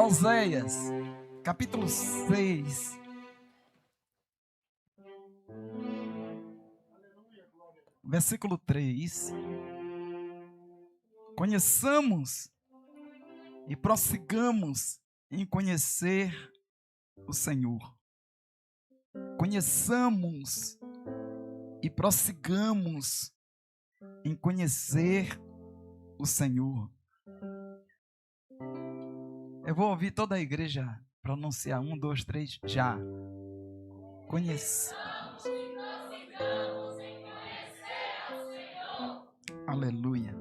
Oséias, capítulo 6. Versículo 3. Conheçamos e prossigamos em conhecer o Senhor. Conheçamos e prossigamos em conhecer o Senhor. Eu vou ouvir toda a igreja pronunciar 1, 2, 3, já. Conheçamos e prossigamos em conhecer o Senhor. Aleluia.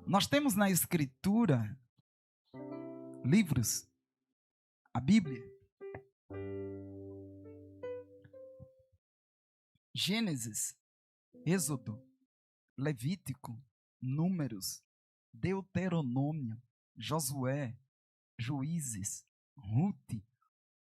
Nós temos na Escritura livros, a Bíblia, Gênesis, Êxodo, Levítico, Números, Deuteronômio, Josué, Juízes, Rute,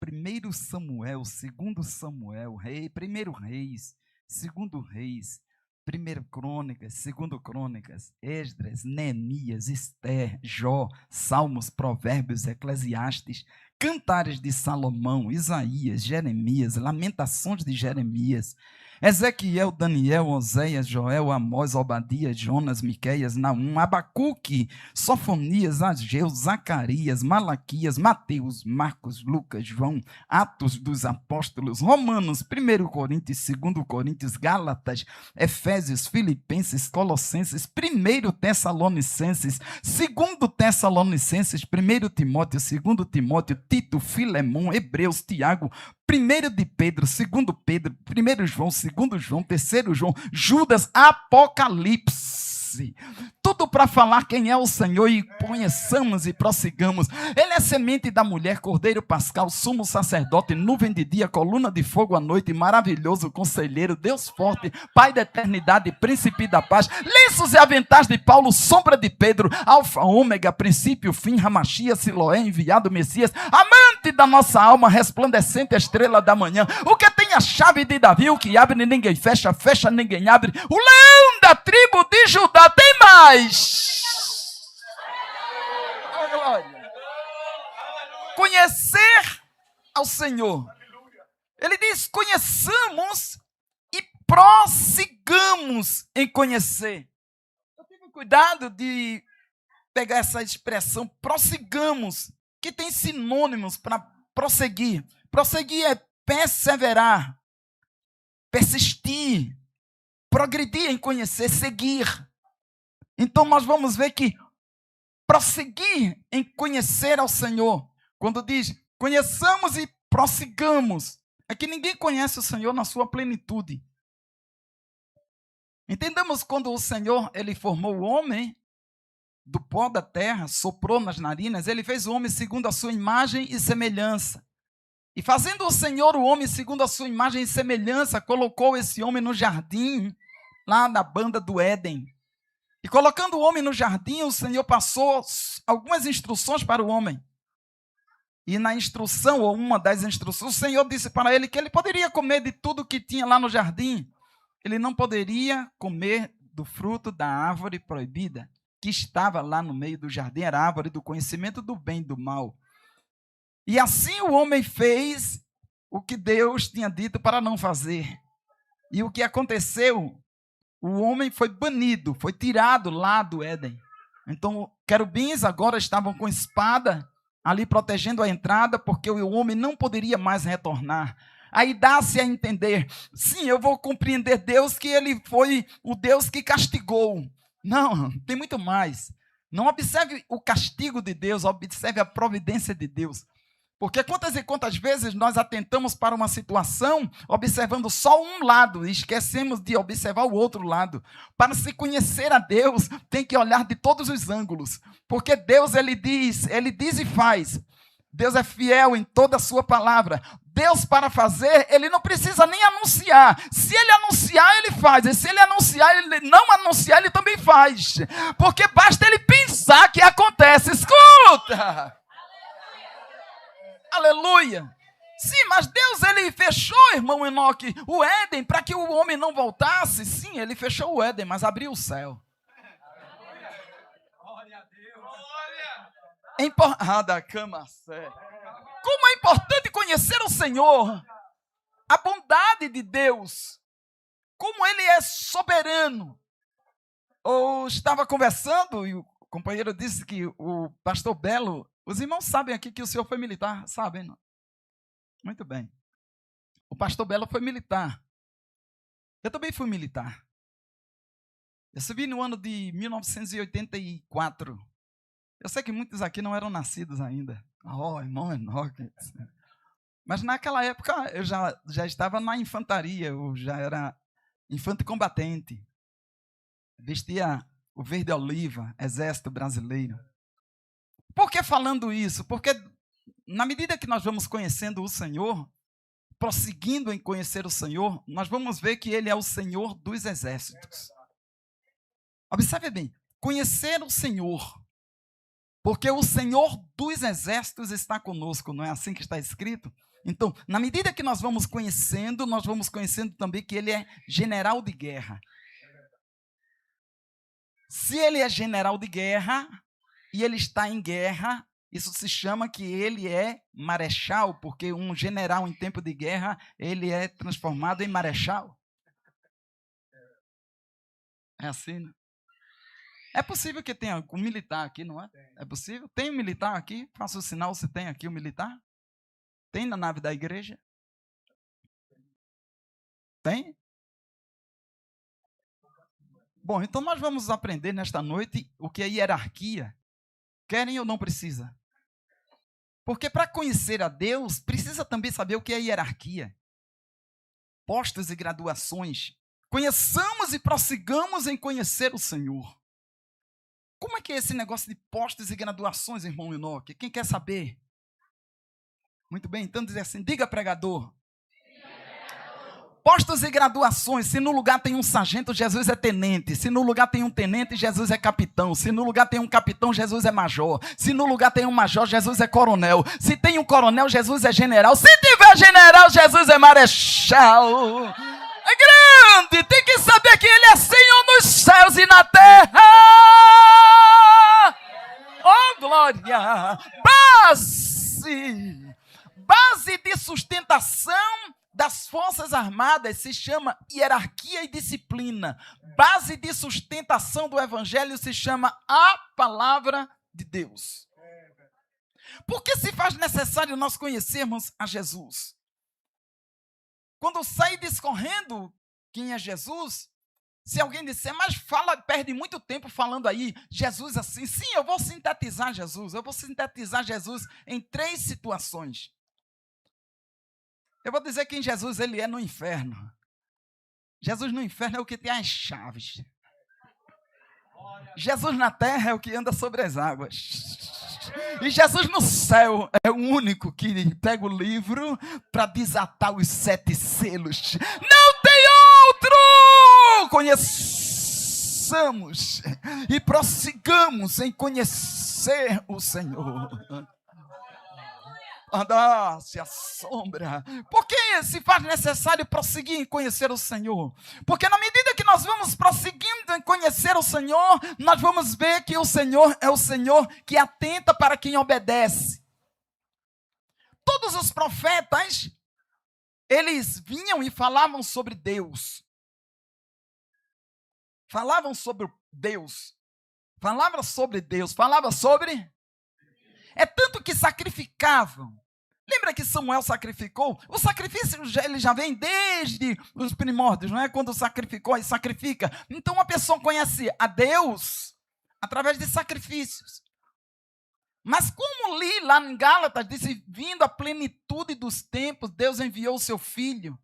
1 Samuel, 2 Samuel, 1 Reis, 2 Reis, 1 Crônicas, 2 Crônicas, Esdras, Neemias, Ester, Jó, Salmos, Provérbios, Eclesiastes, Cantares de Salomão, Isaías, Jeremias, Lamentações de Jeremias, Ezequiel, Daniel, Oséias, Joel, Amós, Obadias, Jonas, Miqueias, Naum, Abacuque, Sofonias, Ageu, Zacarias, Malaquias, Mateus, Marcos, Lucas, João, Atos dos Apóstolos, Romanos, 1 Coríntios, 2 Coríntios, Gálatas, Efésios, Filipenses, Colossenses, 1 Tessalonicenses, 2 Tessalonicenses, 1 Timóteo, 2 Timóteo, Tito, Filemão, Hebreus, Tiago, 1 de Pedro, 2 Pedro, 1 João, 2 João, 3 João, Judas, Apocalipse. Tudo para falar quem é o Senhor e conheçamos e prossigamos. Ele é semente da mulher, cordeiro pascal, sumo sacerdote, nuvem de dia, coluna de fogo à noite, maravilhoso conselheiro, Deus forte, Pai da eternidade, príncipe da paz, lenços e aventais de Paulo, sombra de Pedro, alfa, ômega, princípio, fim, Ramachia, Siloé, enviado Messias, amante da nossa alma, resplandecente estrela da manhã, o que tem a chave de Davi, o que abre ninguém fecha, fecha ninguém abre, o leão da tribo de Judá. Tem mais. Oh, glória. Conhecer ao Senhor. Ele diz: conheçamos e prossigamos em conhecer. Eu tive cuidado de pegar essa expressão prossigamos, que tem sinônimos para prosseguir. Prosseguir é perseverar, persistir, progredir em conhecer, seguir. Então nós vamos ver que prosseguir em conhecer ao Senhor, quando diz conheçamos e prossigamos, é que ninguém conhece o Senhor na sua plenitude. Entendamos, quando o Senhor ele formou o homem do pó da terra, soprou nas narinas, ele fez o homem segundo a sua imagem e semelhança. E fazendo o Senhor o homem segundo a sua imagem e semelhança, colocou esse homem no jardim, lá na banda do Éden. E colocando o homem no jardim, o Senhor passou algumas instruções para o homem. E na instrução, ou uma das instruções, o Senhor disse para ele que ele poderia comer de tudo que tinha lá no jardim. Ele não poderia comer do fruto da árvore proibida, que estava lá no meio do jardim, era a árvore do conhecimento do bem e do mal. E assim o homem fez o que Deus tinha dito para não fazer. E o que aconteceu? O homem foi banido, foi tirado lá do Éden. Então, querubins agora estavam com espada ali protegendo a entrada, porque o homem não poderia mais retornar. Aí dá-se a entender, sim, eu vou compreender Deus, que ele foi o Deus que castigou. Não, tem muito mais. Não observe o castigo de Deus, observe a providência de Deus. Porque quantas e quantas vezes nós atentamos para uma situação observando só um lado e esquecemos de observar o outro lado. Para se conhecer a Deus, tem que olhar de todos os ângulos. Porque Deus, ele diz e faz. Deus é fiel em toda a sua palavra. Deus, para fazer, ele não precisa nem anunciar. Se ele anunciar, ele faz. E se ele anunciar, ele não anunciar, ele também faz. Porque basta ele pensar que acontece. Escuta! Aleluia! Sim, mas Deus, ele fechou, irmão Enoque, o Éden para que o homem não voltasse. Sim, ele fechou o Éden, mas abriu o céu. Da cama, como é importante conhecer o Senhor, a bondade de Deus, como Ele é soberano. Eu estava conversando e o companheiro disse que o pastor Belo, os irmãos sabem aqui que o senhor foi militar, sabem? Não? Muito bem. O pastor Belo foi militar. Eu também fui militar. Eu subi no ano de 1984. Eu sei que muitos aqui não eram nascidos ainda. Oh, irmão Enoque. Mas naquela época eu já estava na infantaria, eu já era infante combatente. Vestia o verde oliva, exército brasileiro. Por que falando isso? Porque na medida que nós vamos conhecendo o Senhor, prosseguindo em conhecer o Senhor, nós vamos ver que Ele é o Senhor dos exércitos. Observe bem, conhecer o Senhor, porque o Senhor dos exércitos está conosco, não é assim que está escrito? Então, na medida que nós vamos conhecendo também que Ele é general de guerra. Se Ele é general de guerra e Ele está em guerra, isso se chama que Ele é marechal, porque um general em tempo de guerra, ele é transformado em marechal. É assim, né? É possível que tenha um militar aqui, não é? É possível? Tem um militar aqui? Faça o sinal se tem aqui um militar. Tem na nave da igreja? Tem? Bom, então nós vamos aprender nesta noite o que é hierarquia. Querem ou não precisa? Porque para conhecer a Deus, precisa também saber o que é hierarquia. Postos e graduações. Conheçamos e prossigamos em conhecer o Senhor. Como é que é esse negócio de postos e graduações, irmão Enoque? Quem quer saber? Muito bem, então diz assim, diga pregador. Postos e graduações, se no lugar tem um sargento, Jesus é tenente. Se no lugar tem um tenente, Jesus é capitão. Se no lugar tem um capitão, Jesus é major. Se no lugar tem um major, Jesus é coronel. Se tem um coronel, Jesus é general. Se tiver general, Jesus é marechal. É grande, tem que saber que Ele é Senhor nos céus e na terra. Oh, glória! Base de sustentação das Forças Armadas se chama hierarquia e disciplina. Base de sustentação do Evangelho se chama a Palavra de Deus. Por que se faz necessário nós conhecermos a Jesus? Quando sai discorrendo quem é Jesus, se alguém disser, mas perde muito tempo falando aí, Jesus assim, sim, eu vou sintetizar Jesus em 3 situações. Eu vou dizer quem Jesus ele é no inferno. Jesus no inferno é o que tem as chaves. Jesus na terra é o que anda sobre as águas. E Jesus no céu é o único que pega o livro para desatar os 7 selos. Não tem outro! Conheçamos e prossigamos em conhecer o Senhor. Se assombra. Por que se faz necessário prosseguir em conhecer o Senhor? Porque na medida que nós vamos prosseguindo em conhecer o Senhor, nós vamos ver que o Senhor é o Senhor que atenta para quem obedece. Todos os profetas, eles vinham e falavam sobre Deus. Falavam sobre Deus. Falava sobre Deus. Falava sobre... É tanto que sacrificavam. Lembra que Samuel sacrificou? O sacrifício ele já vem desde os primórdios, não é? Quando sacrificou e sacrifica. Então uma pessoa conhece a Deus através de sacrifícios. Mas como li lá em Gálatas, disse, vindo a plenitude dos tempos, Deus enviou o seu Filho.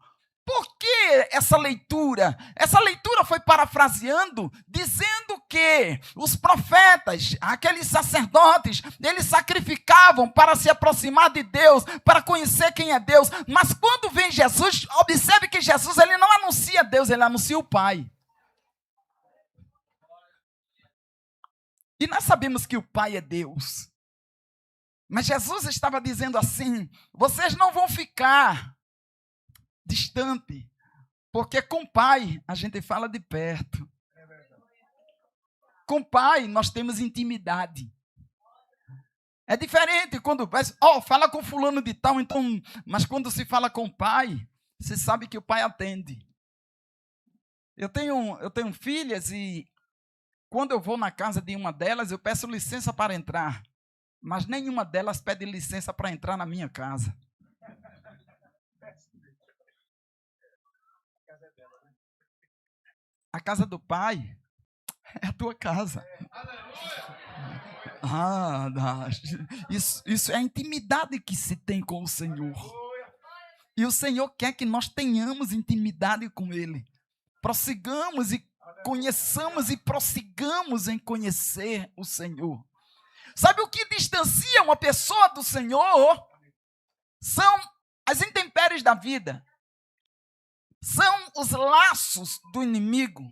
Por que essa leitura? Essa leitura foi parafraseando, dizendo que os profetas, aqueles sacerdotes, eles sacrificavam para se aproximar de Deus, para conhecer quem é Deus. Mas quando vem Jesus, observe que Jesus ele não anuncia Deus, ele anuncia o Pai. E nós sabemos que o Pai é Deus. Mas Jesus estava dizendo assim, vocês não vão ficar distante, porque com o Pai a gente fala de perto. Com o Pai nós temos intimidade. É diferente quando fala com fulano de tal, então, mas quando se fala com o pai, você sabe que o pai atende. Eu tenho filhas e quando eu vou na casa de uma delas, eu peço licença para entrar, mas nenhuma delas pede licença para entrar na minha casa. A casa do pai é a tua casa. Isso é a intimidade que se tem com o Senhor. E o Senhor quer que nós tenhamos intimidade com Ele. Prossigamos e conheçamos e prossigamos em conhecer o Senhor. Sabe o que distancia uma pessoa do Senhor? São as intempéries da vida. São os laços do inimigo.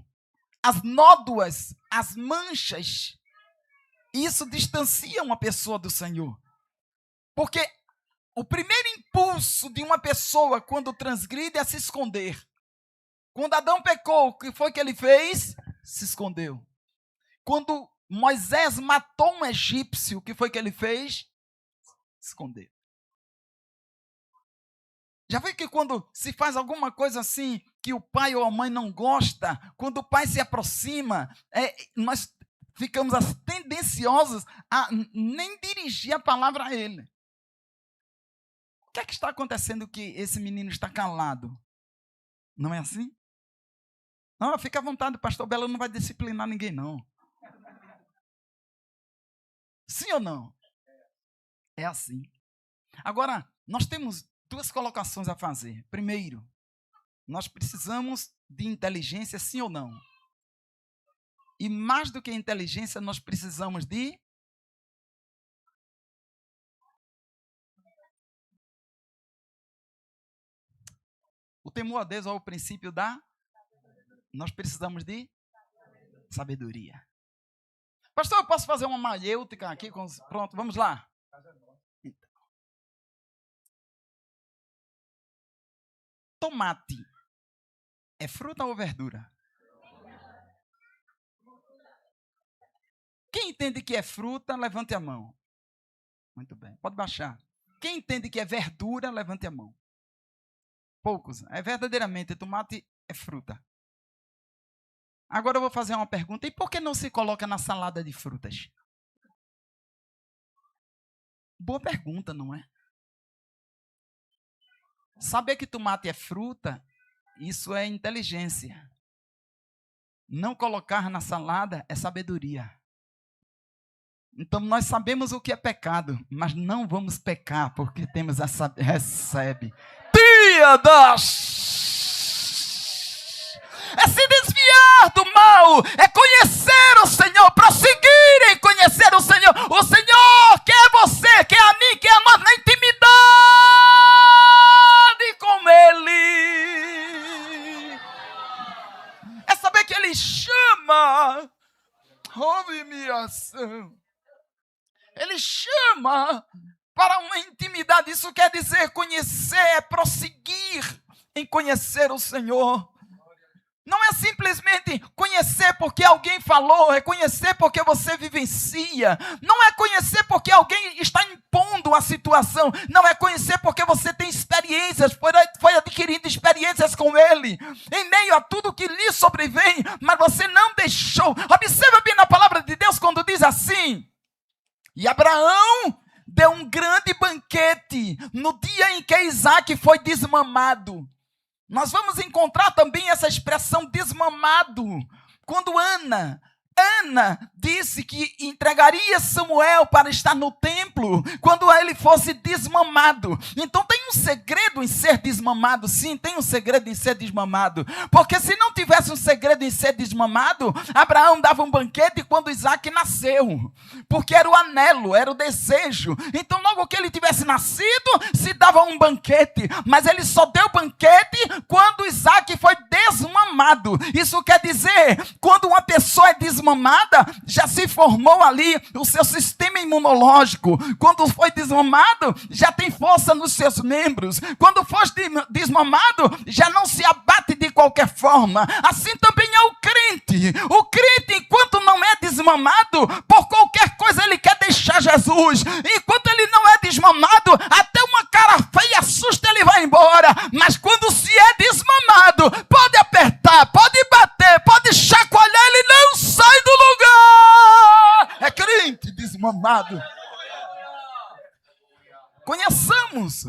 As nódoas, as manchas. Isso distancia uma pessoa do Senhor. Porque o primeiro impulso de uma pessoa quando transgride é se esconder. Quando Adão pecou, o que foi que ele fez? Se escondeu. Quando Moisés matou um egípcio, o que foi que ele fez? Se escondeu. Já viu que quando se faz alguma coisa assim, que o pai ou a mãe não gosta, quando o pai se aproxima, nós ficamos tendenciosos a nem dirigir a palavra a ele. O que é que está acontecendo que esse menino está calado? Não é assim? Não, fica à vontade, o pastor Belo não vai disciplinar ninguém, não. Sim ou não? É assim. Agora, nós temos duas colocações a fazer. Primeiro, nós precisamos de inteligência, sim ou não? E mais do que inteligência, nós precisamos de... O temor a Deus é o princípio da... Nós precisamos de sabedoria. Pastor, eu posso fazer uma maiêutica aqui? Pronto, vamos lá. Então. Tomate é fruta ou verdura? Quem entende que é fruta, levante a mão. Muito bem, pode baixar. Quem entende que é verdura, levante a mão. Poucos. É verdadeiramente, tomate é fruta. Agora eu vou fazer uma pergunta. E por que não se coloca na salada de frutas? Boa pergunta, não é? Saber que tomate é fruta, isso é inteligência. Não colocar na salada é sabedoria. Então nós sabemos o que é pecado, mas não vamos pecar porque temos essa recebe. Dia das... É se desviar do mal, é conhecer o Senhor, prosseguir em conhecer o Senhor. O Senhor quer você, quer a mim, quer a nós na intimidade com Ele. É saber que Ele chama, ouve-me ação. Ele chama para uma intimidade. Isso quer dizer conhecer, é prosseguir em conhecer o Senhor. Não é simplesmente conhecer porque alguém falou, é conhecer porque você vivencia. Não é conhecer porque alguém está impondo a situação. Não é conhecer porque você tem experiências, foi adquirindo experiências com Ele. Em meio a tudo que lhe sobrevém, mas você não deixou. Observa bem na palavra de Deus quando diz assim: e Abraão deu um grande banquete no dia em que Isaac foi desmamado. Nós vamos encontrar também essa expressão desmamado. Quando Ana disse que entregaria Samuel para estar no templo quando ele fosse desmamado. Então tem um segredo em ser desmamado. Sim, tem um segredo em ser desmamado. Porque se não tivesse um segredo em ser desmamado, Abraão dava um banquete quando Isaac nasceu. Porque era o anelo, era o desejo. Então logo que ele tivesse nascido, se dava um banquete. Mas ele só deu banquete quando Isaac foi desmamado. Isso quer dizer, quando uma pessoa é desmamada, já se formou ali o seu sistema imunológico. Quando foi desmamado, já tem força nos seus membros. Quando for desmamado, já não se abate de qualquer forma. Assim também é o crente. O crente, enquanto não é desmamado, por qualquer coisa ele quer deixar Jesus. Enquanto ele não é desmamado, até uma cara feia assusta, ele vai embora. Mas quando se é desmamado, pode apertar, pode bater, pode chacoalhar, ele não sai do lugar. É crente desmamado. Conheçamos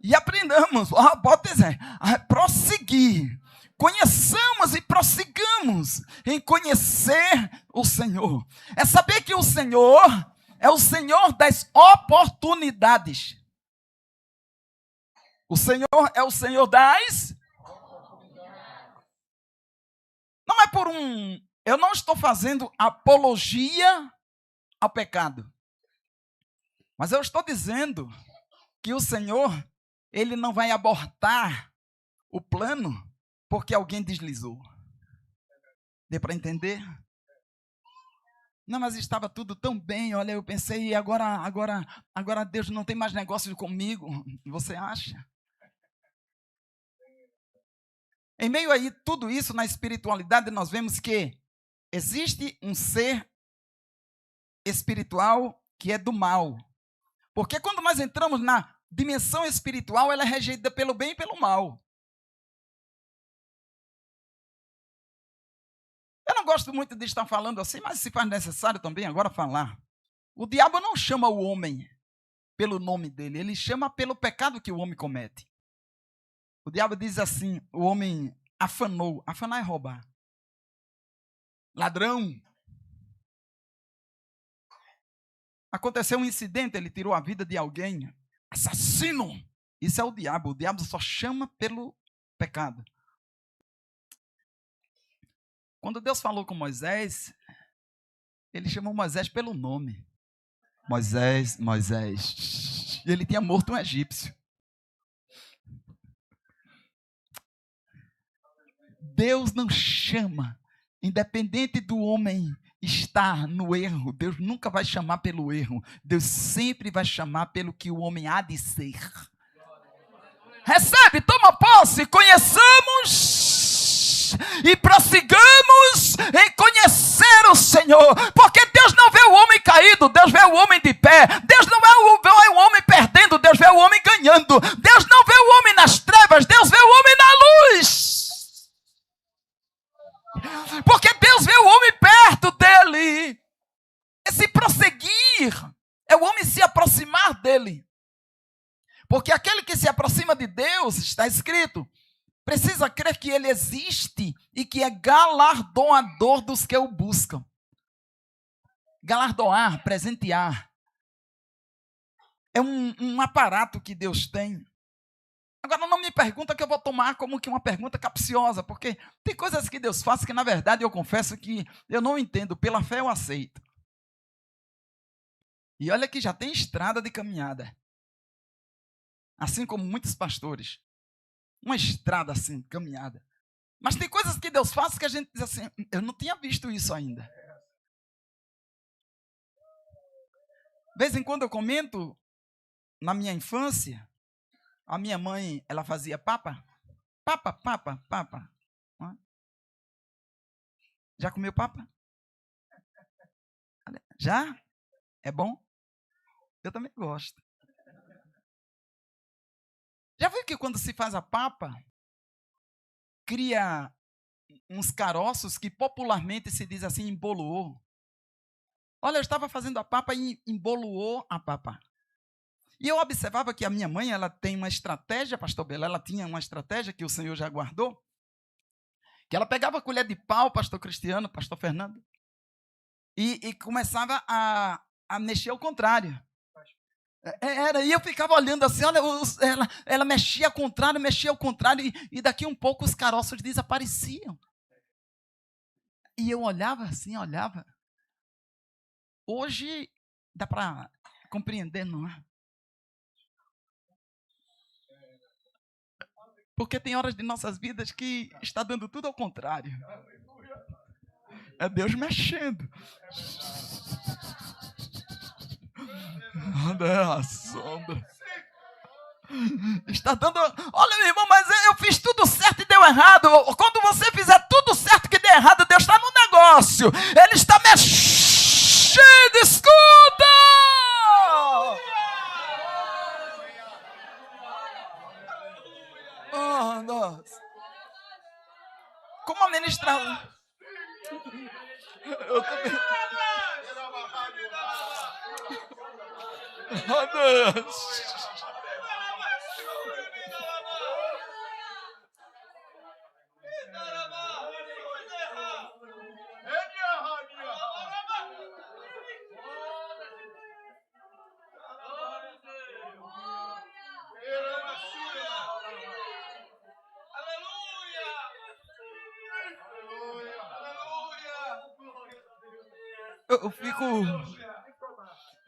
e aprendamos, pode dizer, prosseguir. Conheçamos e prossigamos em conhecer o Senhor. É saber que o Senhor é o Senhor das oportunidades. O Senhor é o Senhor das... Não é por um... Eu não estou fazendo apologia ao pecado. Mas eu estou dizendo que o Senhor, ele não vai abortar o plano porque alguém deslizou. Deu para entender? Não, mas estava tudo tão bem. Olha, eu pensei, agora Deus não tem mais negócio comigo. Você acha? Em meio a tudo isso, na espiritualidade, nós vemos que existe um ser espiritual que é do mal. Porque quando nós entramos na dimensão espiritual, ela é regida pelo bem e pelo mal. Eu não gosto muito de estar falando assim, mas se faz necessário também agora falar. O diabo não chama o homem pelo nome dele, ele chama pelo pecado que o homem comete. O diabo diz assim, o homem afanou. Afanar é roubar. Ladrão. Aconteceu um incidente, ele tirou a vida de alguém. Assassino. Isso é o diabo. O diabo só chama pelo pecado. Quando Deus falou com Moisés, ele chamou Moisés pelo nome. Moisés, Moisés. E ele tinha morto um egípcio. Deus não chama, independente do homem estar no erro, Deus nunca vai chamar pelo erro. Deus sempre vai chamar pelo que o homem há de ser. Recebe, toma posse, conheçamos e prossigamos em conhecer o Senhor. Porque Deus não vê o homem caído, Deus vê o homem de pé. Deus não vê o homem perdendo, Deus vê o homem ganhando. Deus não vê o homem nas trevas, Deus vê o homem na luz. Porque Deus vê o homem perto dele. Esse prosseguir é o homem se aproximar dele. Porque aquele que se aproxima de Deus, está escrito, precisa crer que ele existe e que é galardoador dos que o buscam. Galardoar, presentear. É um aparato que Deus tem. Agora não me pergunta que eu vou tomar como que uma pergunta capciosa, porque tem coisas que Deus faz que na verdade eu confesso que eu não entendo, pela fé eu aceito. E olha que já tem estrada de caminhada. Assim como muitos pastores. Uma estrada assim, caminhada. Mas tem coisas que Deus faz que a gente diz assim, eu não tinha visto isso ainda. De vez em quando eu comento, na minha infância, a minha mãe, ela fazia papa. Já comeu papa? Já? É bom? Eu também gosto. Já viu que quando se faz a papa, cria uns caroços que popularmente se diz assim, emboloou. Olha, eu estava fazendo a papa e emboloou a papa. E eu observava que a minha mãe, ela tem uma estratégia, pastor Bela, ela tinha uma estratégia que o Senhor já guardou, que ela pegava a colher de pau, pastor Cristiano, pastor Fernando, e começava a mexer ao contrário. E eu ficava olhando assim, olha, ela mexia ao contrário, e daqui um pouco os caroços desapareciam. E eu olhava assim, olhava. Hoje dá para compreender, não é? Porque tem horas de nossas vidas que está dando tudo ao contrário. É Deus mexendo. A sombra. Está dando... Olha, meu irmão, mas eu fiz tudo certo e deu errado. Quando você fizer tudo certo que deu errado, Deus está no negócio. Ele está mexendo mostrar. Eu também. Oh, Deus.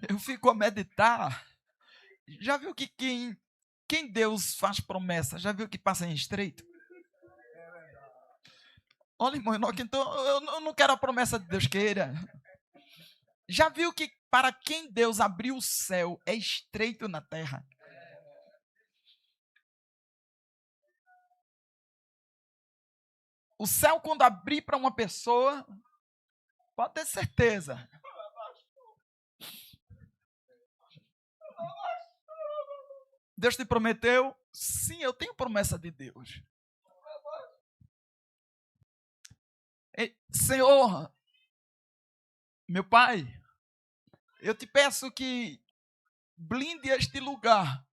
Eu fico a meditar. Já viu que quem Deus faz promessa, já viu que passa em estreito? Olha, irmão Enoque, então eu não quero a promessa de Deus queira. Já viu que para quem Deus abriu o céu é estreito na terra? O céu, quando abrir para uma pessoa, pode ter certeza. Deus te prometeu? Sim, eu tenho promessa de Deus. Senhor, meu Pai, eu te peço que blinde este lugar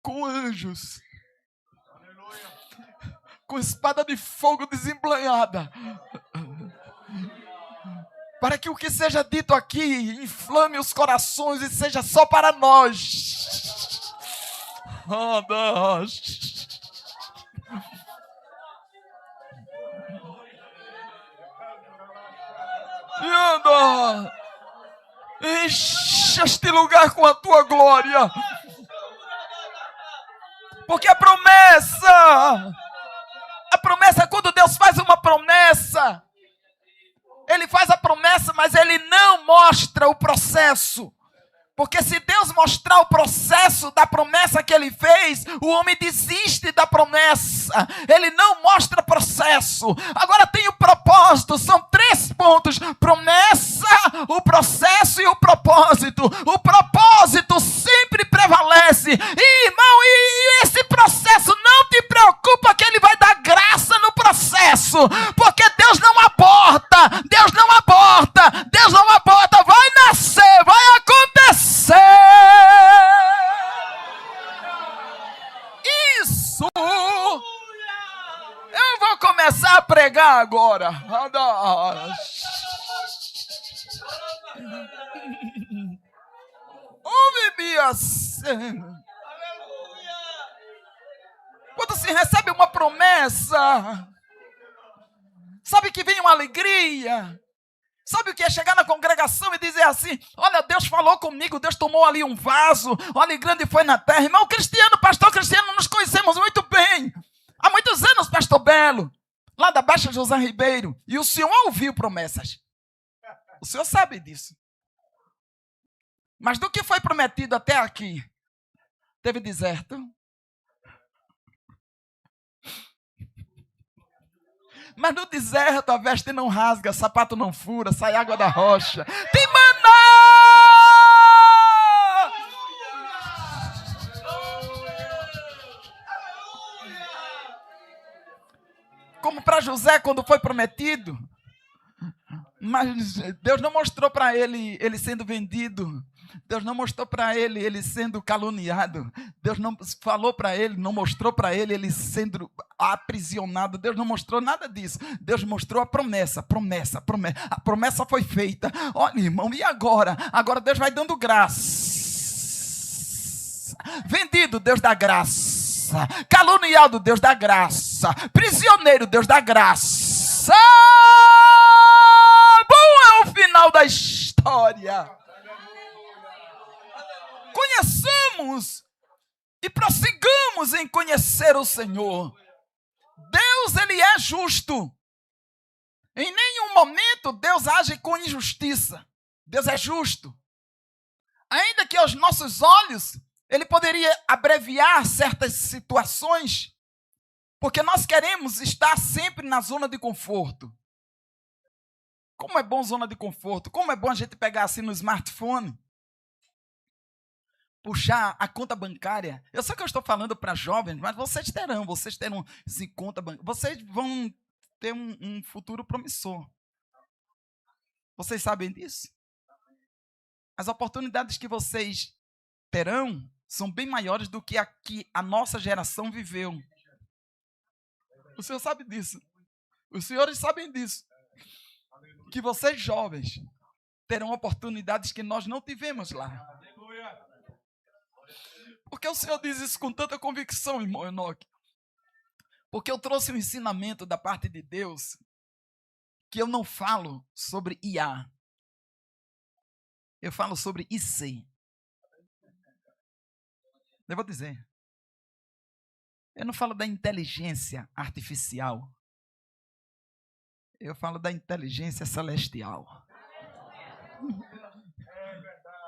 com anjos, com espada de fogo desemblanhada, para que o que seja dito aqui inflame os corações e seja só para nós. Oh, Deus. Enche este lugar com a tua glória. Porque a promessa, quando Deus faz uma promessa, Ele faz a promessa, mas Ele não mostra o processo. Porque se Deus mostrar o processo da promessa que Ele fez, o homem desiste da promessa. Ele não mostra processo. Agora tem o propósito, são 3 pontos: promessa, o processo e o propósito. O propósito sempre prevalece. E, irmão, e esse processo, não te preocupa que Ele vai dar graça no processo. Porque Deus não aborta, Deus não aborta, Deus não aborta. Vai nascer, vai acontecer. Isso! Eu vou começar a pregar agora. Ouve-me. Quando se recebe uma promessa, sabe que vem uma alegria. Sabe o que é chegar na congregação e dizer assim: olha, Deus falou comigo, Deus tomou ali um vaso, olha, grande foi na terra. Irmão Cristiano, pastor Cristiano, nos conhecemos muito bem. Há muitos anos, pastor Belo, lá da Baixa José Ribeiro. E o senhor ouviu promessas. O senhor sabe disso. Mas do que foi prometido até aqui? Teve deserto. Mas no deserto a veste não rasga, sapato não fura, sai água da rocha. Tem maná! Como para José quando foi prometido. Mas Deus não mostrou para ele sendo vendido. Deus não mostrou para ele sendo caluniado. Deus não falou para ele, não mostrou para ele sendo aprisionado. Deus não mostrou nada disso. Deus mostrou a promessa. A promessa foi feita. Olha, irmão, e agora? Agora Deus vai dando graça. Vendido, Deus dá graça. Caluniado, Deus dá graça. Prisioneiro, Deus dá graça. Bom é o final da história. Conheçamos e prossigamos em conhecer o Senhor. Deus, Ele é justo. Em nenhum momento Deus age com injustiça. Deus é justo. Ainda que aos nossos olhos Ele poderia abreviar certas situações, porque nós queremos estar sempre na zona de conforto. Como é bom zona de conforto. Como é bom a gente pegar assim no smartphone, puxar a conta bancária. Eu sei que eu estou falando para jovens, mas vocês terão assim, conta bancária. Vocês vão ter um futuro promissor. Vocês sabem disso? As oportunidades que vocês terão são bem maiores do que a que a nossa geração viveu. O senhor sabe disso. Os senhores sabem disso. Que vocês jovens terão oportunidades que nós não tivemos lá. Por que o senhor diz isso com tanta convicção, irmão Enoque? Porque eu trouxe um ensinamento da parte de Deus que eu não falo sobre IA. Eu falo sobre IC. Eu vou dizer. Eu não falo da inteligência artificial. Eu falo da inteligência celestial.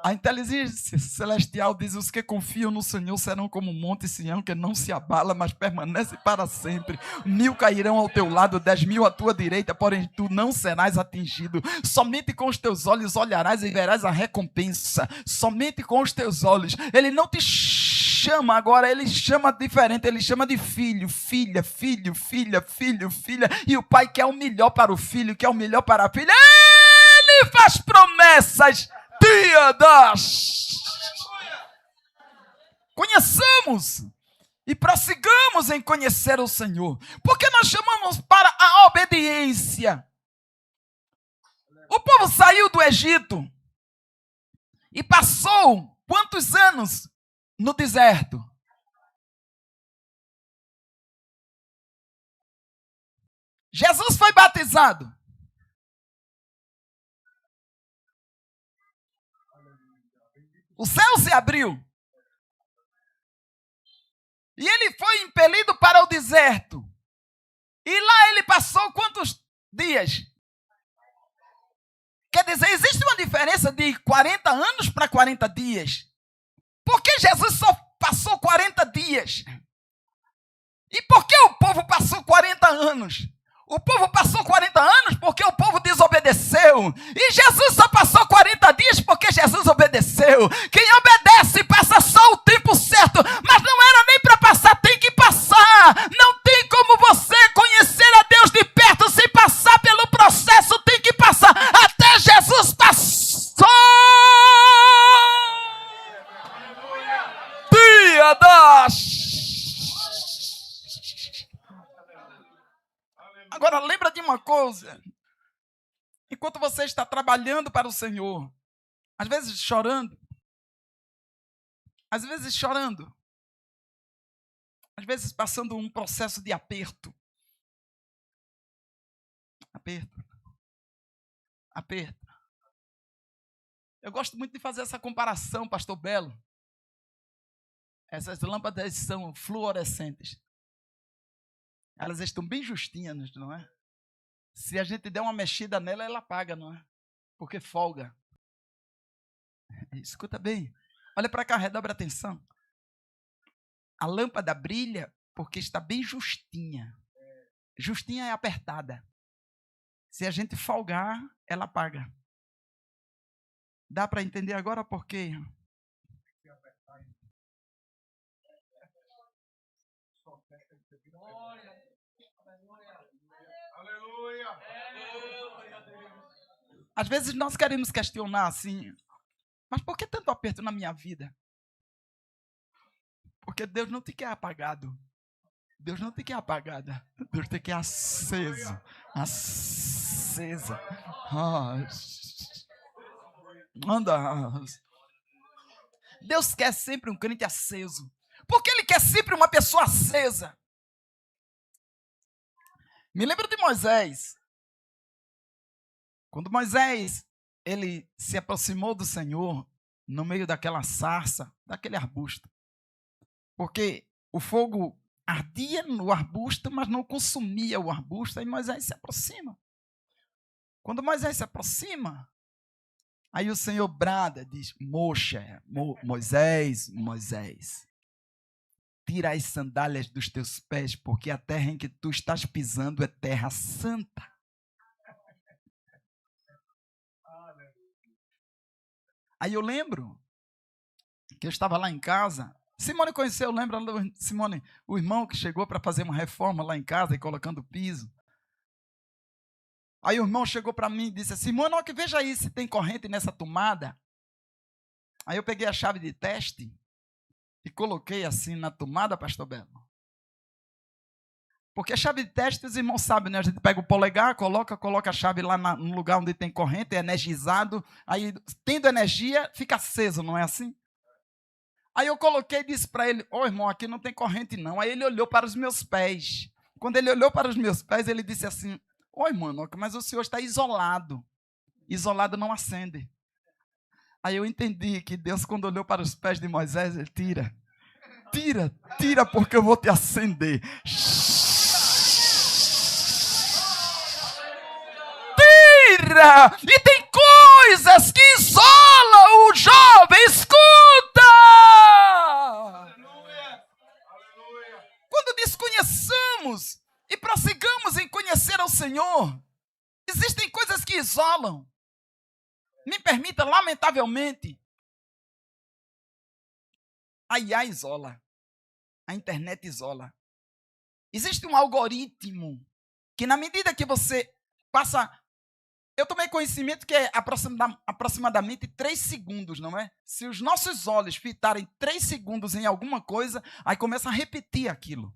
A inteligência celestial diz: os que confiam no Senhor serão como o monte Sião, que não se abala, mas permanece para sempre. 1000 cairão ao teu lado, 10.000 à tua direita, porém tu não serás atingido. Somente com os teus olhos olharás e verás a recompensa. Somente com os teus olhos. Ele não te chama agora, ele chama diferente, ele chama de filho, filha, filho, filha, filho, filha. E o pai quer o melhor para o filho, quer o melhor para a filha. Ele faz promessas. Conheçamos e prossigamos em conhecer o Senhor, porque nós chamamos para a obediência. O povo saiu do Egito e passou quantos anos no deserto? Jesus foi batizado. O céu se abriu. E ele foi impelido para o deserto. E lá ele passou quantos dias? Quer dizer, existe uma diferença de 40 anos para 40 dias. Por que Jesus só passou 40 dias? E por que o povo passou 40 anos? O povo passou 40 anos porque o povo desobedeceu. E Jesus só passou 40 dias porque Jesus obedeceu. Quem obedece passa só o tempo certo. Mas não era nem para passar, tem que passar. Não tem como você conhecer a Deus de perto sem passar pelo processo. Tem que passar. Até Jesus passou. Dia das... Agora, lembra de uma coisa. Enquanto você está trabalhando para o Senhor, às vezes chorando, às vezes passando um processo de aperto. Aperto. Eu gosto muito de fazer essa comparação, pastor Belo. Essas lâmpadas são fluorescentes. Elas estão bem justinhas, não é? Se a gente der uma mexida nela, ela apaga, não é? Porque folga. Escuta bem. Olha para cá, redobre a atenção. A lâmpada brilha porque está bem justinha. Justinha é apertada. Se a gente folgar, ela apaga. Dá para entender agora por quê? Às vezes nós queremos questionar assim, mas por que tanto aperto na minha vida? Porque Deus não te quer apagado. Deus não te quer apagada. Deus te quer aceso. Acesa. Anda. Deus quer sempre um crente aceso. Porque Ele quer sempre uma pessoa acesa. Me lembro de Moisés. Quando Moisés, ele se aproximou do Senhor, no meio daquela sarça, daquele arbusto. Porque o fogo ardia no arbusto, mas não consumia o arbusto, aí Moisés se aproxima. Quando Moisés se aproxima, aí o Senhor brada, diz: Moisés, tira as sandálias dos teus pés, porque a terra em que tu estás pisando é terra santa. Aí eu lembro que eu estava lá em casa. Simone conheceu, lembra, Simone, o irmão que chegou para fazer uma reforma lá em casa e colocando piso. Aí o irmão chegou para mim e disse assim, mano, que veja aí se tem corrente nessa tomada. Aí eu peguei a chave de teste e coloquei assim na tomada, pastor Belo. Porque a chave de teste, os irmãos sabem, né? A gente pega o polegar, coloca a chave lá no lugar onde tem corrente, é energizado. Aí, tendo energia, fica aceso, não é assim? Aí eu coloquei e disse para ele, irmão, aqui não tem corrente não. Aí ele olhou para os meus pés. Quando ele olhou para os meus pés, ele disse assim, mano, mas o senhor está isolado. Isolado não acende. Aí eu entendi que Deus, quando olhou para os pés de Moisés, ele tira, porque eu vou te acender. E tem coisas que isolam o jovem. Escuta! Quando desconheçamos e prossigamos em conhecer ao Senhor, existem coisas que isolam. Me permita, lamentavelmente, a IA isola. A internet isola. Existe um algoritmo que, na medida que você passa... Eu tomei conhecimento que é aproximadamente 3 segundos, não é? Se os nossos olhos fitarem 3 segundos em alguma coisa, aí começa a repetir aquilo.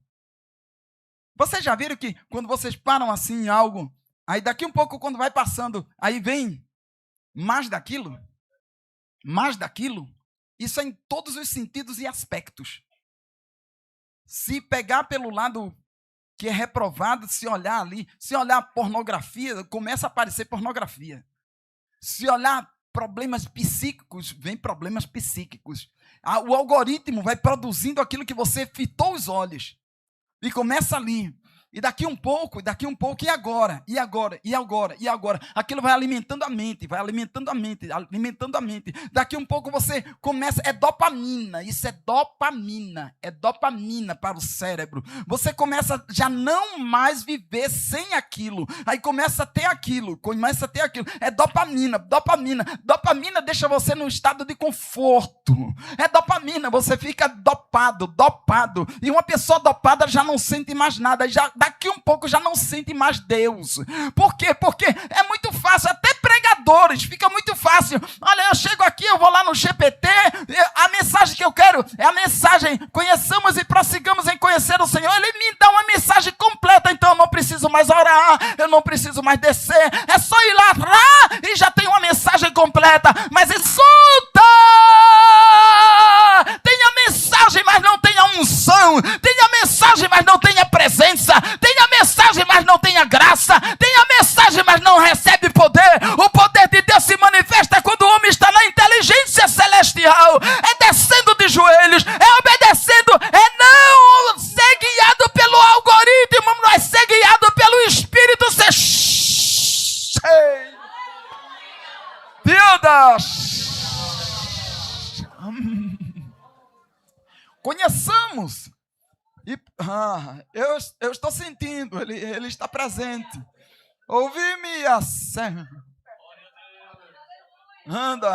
Vocês já viram que quando vocês param assim em algo, aí daqui um pouco, quando vai passando, aí vem mais daquilo? Isso é em todos os sentidos e aspectos. Se pegar pelo lado que é reprovado, se olhar ali, se olhar pornografia, começa a aparecer pornografia. Se olhar problemas psíquicos, vem problemas psíquicos. O algoritmo vai produzindo aquilo que você fitou os olhos. E começa ali. E daqui um pouco, e agora? Aquilo vai alimentando a mente. Daqui um pouco você começa, é dopamina, isso é dopamina para o cérebro. Você começa já não mais viver sem aquilo. Aí começa a ter aquilo. É dopamina deixa você num estado de conforto. É dopamina, você fica dopado. E uma pessoa dopada já não sente mais nada, daqui um pouco já não sente mais Deus. Por quê? Porque é muito fácil, até pregadores, fica muito fácil. Olha, eu chego aqui, eu vou lá no GPT, a mensagem que eu quero é a mensagem, conheçamos e prossigamos em conhecer o Senhor. Ele me dá uma mensagem completa, então eu não preciso mais orar, eu não preciso mais descer, é só ir lá e já tem uma mensagem completa. Mas escuta! Tenha mensagem, mas não tenha unção. Tenha mensagem, mas não tenha presença. Tenha mensagem, mas não tenha graça. Tenha mensagem, mas não recebe poder. O poder de Deus se manifesta quando o homem está na inteligência celestial. É descendo de joelhos, é obedecendo, é não ser guiado pelo algoritmo, mas ser guiado pelo Espírito. Ser cheio. Deus. Conheçamos. E, eu estou sentindo, ele está presente. Ouvi-me a serra. Anda,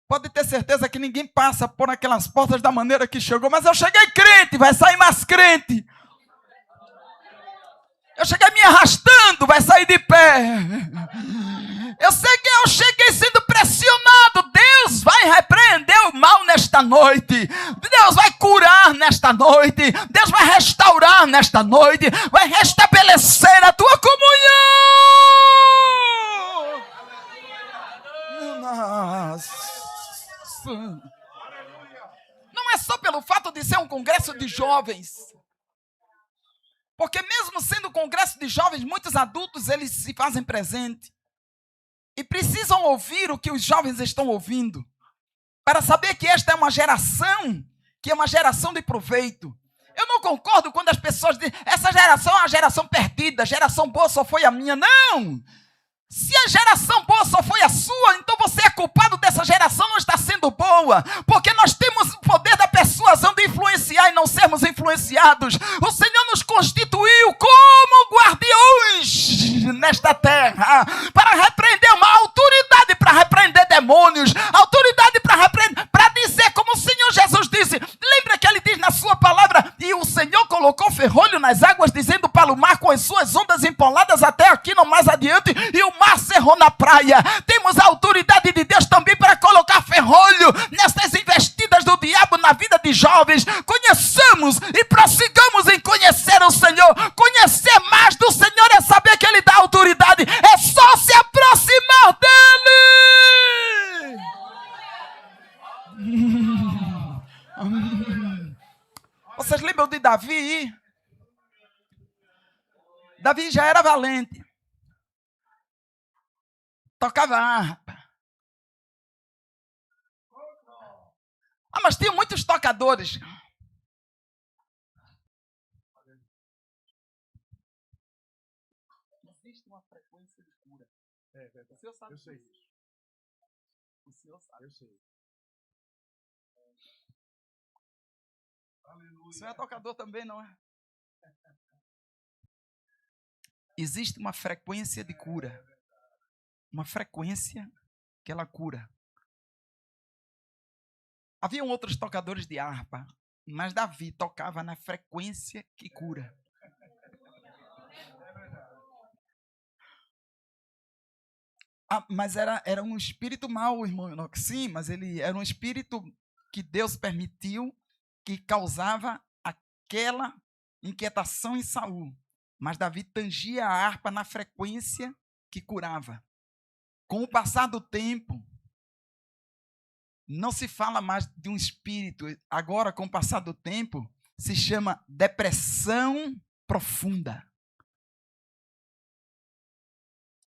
pode ter certeza que ninguém passa por aquelas portas da maneira que chegou, mas eu cheguei crente, vai sair mais crente. Eu cheguei me arrastando, vai sair de pé. Eu cheguei sendo pressionado. Deus vai repreender o mal nesta noite. Deus vai curar nesta noite. Deus vai restaurar nesta noite. Vai restabelecer a tua comunhão. Nossa. Não é só pelo fato de ser um congresso de jovens. Porque mesmo sendo um congresso de jovens, muitos adultos eles se fazem presente. E precisam ouvir o que os jovens estão ouvindo. Para saber que esta é uma geração, que é uma geração de proveito. Eu não concordo quando as pessoas dizem, essa geração é uma geração perdida, a geração boa só foi a minha. Não! Se a geração boa só foi a sua, então você é culpado dessa geração não estar sendo boa. Porque nós temos o poder da persuasão de influenciar e não sermos influenciados. O Senhor nos constituiu como guardiões nesta terra. Para repreender uma autoridade, para repreender demônios. Autoridade para repreender, para dizer como o Senhor Jesus disse. Lembra que ele diz na sua palavra, e o Senhor colocou ferrolho nas águas, dizendo José aqui no mais adiante e o mar cerrou na praia. Temos a autoridade de Deus também para colocar ferrolho nessas investidas do diabo na vida de jovens. Conheçamos e prossigamos em conhecer o Senhor. Conhecer mais do Senhor é saber que Ele dá autoridade. É só se aproximar dEle. Vocês lembram de Davi? Davi já era valente. Tocava harpa. Mas tinha muitos tocadores. Existe uma frequência de cura. O senhor sabe disso? O senhor sabe. Eu sei. O senhor é tocador também, não é? Existe uma frequência de cura. Uma frequência que ela cura. Haviam outros tocadores de harpa, mas Davi tocava na frequência que cura. Mas era um espírito mau, irmão Enoque. Sim, mas ele era um espírito que Deus permitiu que causava aquela inquietação em Saul. Mas Davi tangia a harpa na frequência que curava. Com o passar do tempo, não se fala mais de um espírito. Agora, com o passar do tempo, se chama depressão profunda.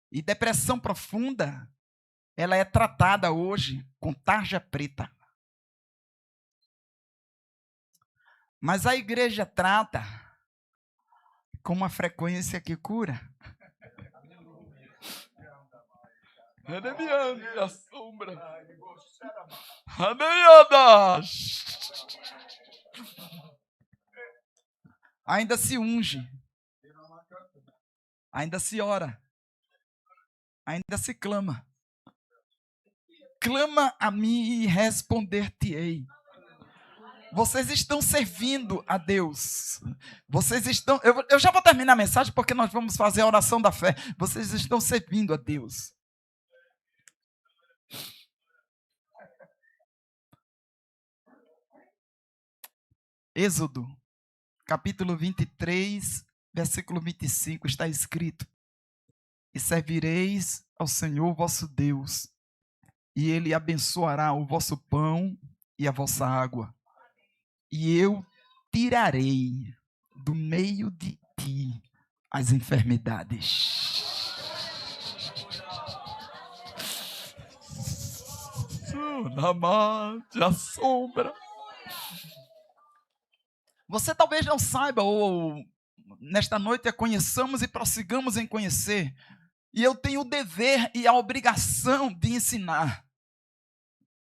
E depressão profunda, ela é tratada hoje com tarja preta. Mas a igreja trata com uma frequência que cura. A sombra. Ainda se unge. Ainda se ora. Ainda se clama. Clama a mim e responder-te-ei. Vocês estão servindo a Deus. Vocês estão... Eu já vou terminar a mensagem porque nós vamos fazer a oração da fé. Vocês estão servindo a Deus. Êxodo, capítulo 23, versículo 25, está escrito: e servireis ao Senhor vosso Deus, e Ele abençoará o vosso pão e a vossa água. E eu tirarei do meio de ti as enfermidades. A sombra. Você talvez não saiba, ou nesta noite conheçamos e prossigamos em conhecer. E eu tenho o dever e a obrigação de ensinar,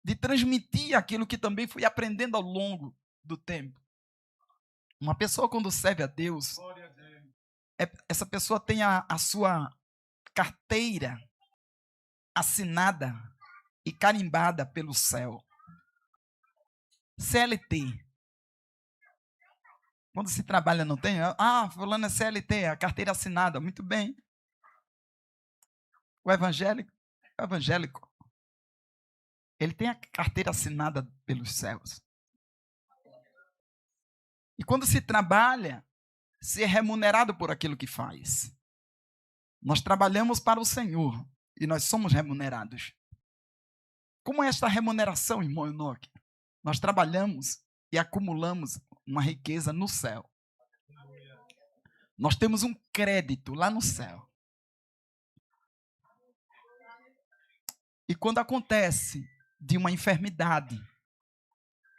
de transmitir aquilo que também fui aprendendo ao longo do tempo. Uma pessoa, quando serve a Deus, essa pessoa tem a sua carteira assinada e carimbada pelo céu. CLT. Quando se trabalha não tem? Fulano é CLT, a carteira assinada. Muito bem. O evangélico, ele tem a carteira assinada pelos céus. E quando se trabalha, se é remunerado por aquilo que faz. Nós trabalhamos para o Senhor e nós somos remunerados. Como é esta remuneração, irmão Enoque? Nós trabalhamos e acumulamos uma riqueza no céu. Nós temos um crédito lá no céu. E quando acontece de uma enfermidade,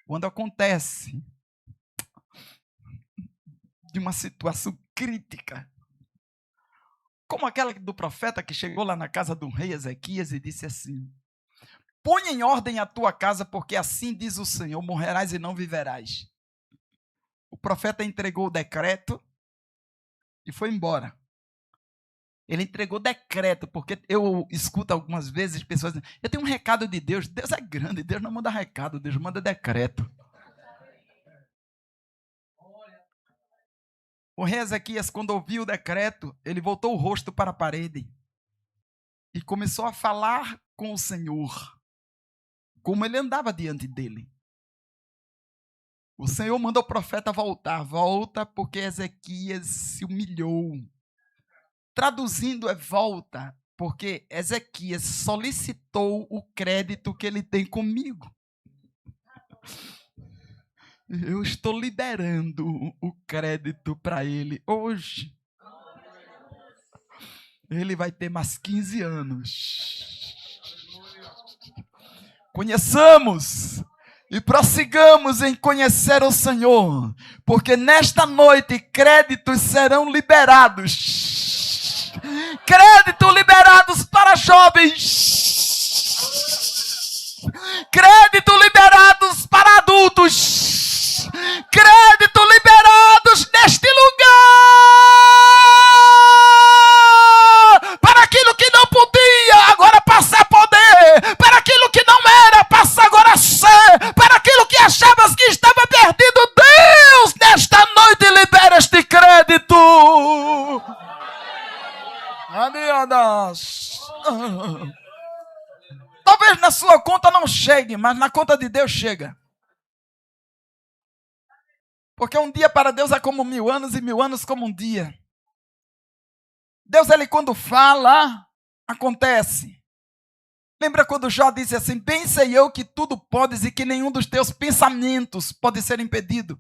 quando acontece de uma situação crítica, como aquela do profeta que chegou lá na casa do rei Ezequias e disse assim: põe em ordem a tua casa, porque assim diz o Senhor, morrerás e não viverás. O profeta entregou o decreto e foi embora. Ele entregou decreto, porque eu escuto algumas vezes pessoas dizendo: eu tenho um recado de Deus. Deus é grande, Deus não manda recado, Deus manda decreto. O rei Ezequias, quando ouviu o decreto, ele voltou o rosto para a parede e começou a falar com o Senhor, como ele andava diante dele. O Senhor mandou o profeta voltar. Volta porque Ezequias se humilhou. Traduzindo, é volta porque Ezequias solicitou o crédito que ele tem comigo. Eu estou liberando o crédito para ele hoje. Ele vai ter mais 15 anos. Conheçamos e prossigamos em conhecer o Senhor, porque nesta noite créditos serão liberados. Créditos liberados para jovens. Créditos liberados para adultos. Crédito liberados neste lugar. Para aquilo que não podia, agora passa a poder. Para aquilo que não era, passa agora a ser. Para aquilo que achavas que estava perdido, Deus, nesta noite libera este crédito. Amigas. Talvez na sua conta não chegue, mas na conta de Deus chega. Porque um dia para Deus é como 1000 anos e 1000 anos como um dia. Deus, ele quando fala, acontece. Lembra quando Jó disse assim: bem sei eu que tudo podes e que nenhum dos teus pensamentos pode ser impedido.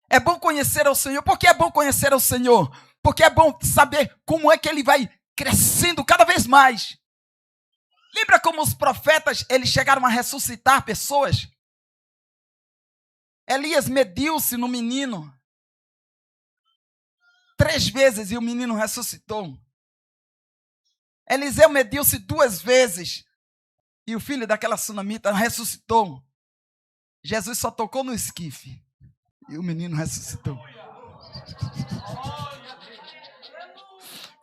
É bom conhecer ao Senhor. Por que é bom conhecer ao Senhor? Porque é bom saber como é que ele vai crescendo cada vez mais. Lembra como os profetas, eles chegaram a ressuscitar pessoas? Elias mediu-se no menino 3 vezes e o menino ressuscitou. Eliseu mediu-se 2 vezes e o filho daquela sunamita ressuscitou. Jesus só tocou no esquife e o menino ressuscitou.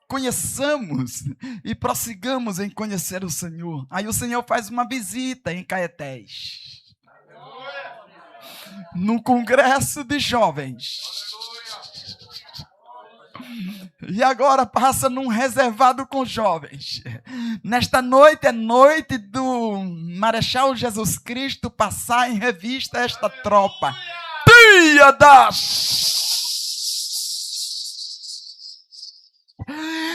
Conheçamos e prossigamos em conhecer o Senhor. Aí o Senhor faz uma visita em Caetés. No congresso de jovens. E agora passa num reservado com jovens. Nesta noite é noite do Marechal Jesus Cristo passar em revista esta tropa. Dia das...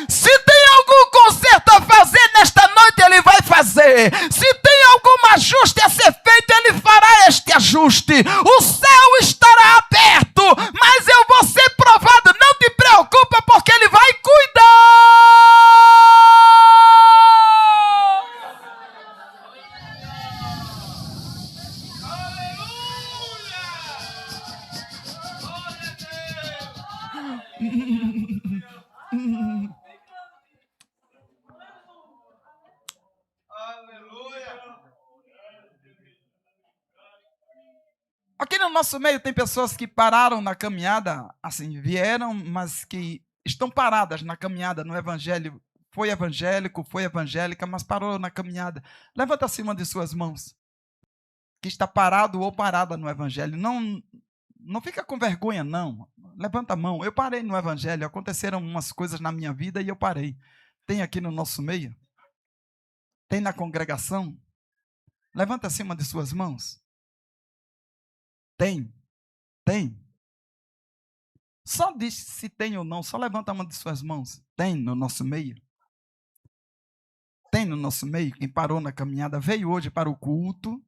Se tem algum conserto a fazer nesta noite, ele vai fazer. Se tem algum ajuste a ser feito, ele fará este ajuste. O céu estará aberto, mas eu vou ser provado. Não te preocupa, porque ele vai cuidar. Aqui no nosso meio tem pessoas que pararam na caminhada, assim, vieram, mas que estão paradas na caminhada no evangelho. Foi evangélico, foi evangélica, mas parou na caminhada. Levanta acima de suas mãos. Que está parado ou parada no evangelho. Não fica com vergonha, não. Levanta a mão. Eu parei no evangelho, aconteceram umas coisas na minha vida e eu parei. Tem aqui no nosso meio? Tem na congregação? Levanta acima de suas mãos. Tem. Só diz se tem ou não, só levanta a mão de suas mãos. Tem no nosso meio. Tem no nosso meio quem parou na caminhada, veio hoje para o culto,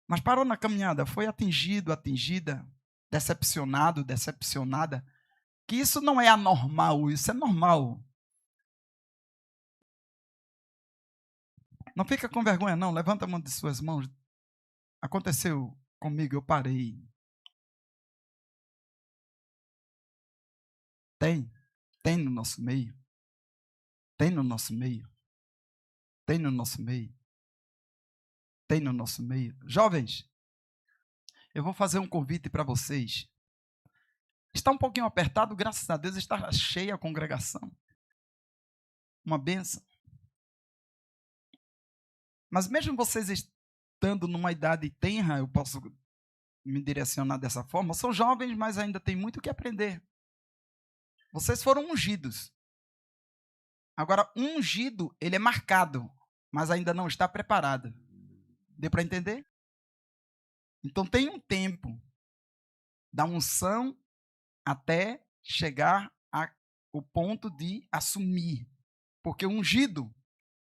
mas parou na caminhada, foi atingido, atingida, decepcionado, decepcionada. Que isso não é anormal, isso é normal. Não fica com vergonha não, levanta a mão de suas mãos. Aconteceu comigo, eu parei. Tem no nosso meio. Tem no nosso meio. Tem no nosso meio. Tem no nosso meio. Jovens, eu vou fazer um convite para vocês. Está um pouquinho apertado, graças a Deus está cheia a congregação. Uma bênção. Mas mesmo vocês estando numa idade tenra, eu posso me direcionar dessa forma. São jovens, mas ainda tem muito o que aprender. Vocês foram ungidos. Agora, um ungido, ele é marcado, mas ainda não está preparado. Deu para entender? Então tem um tempo da unção até chegar ao ponto de assumir. Porque ungido,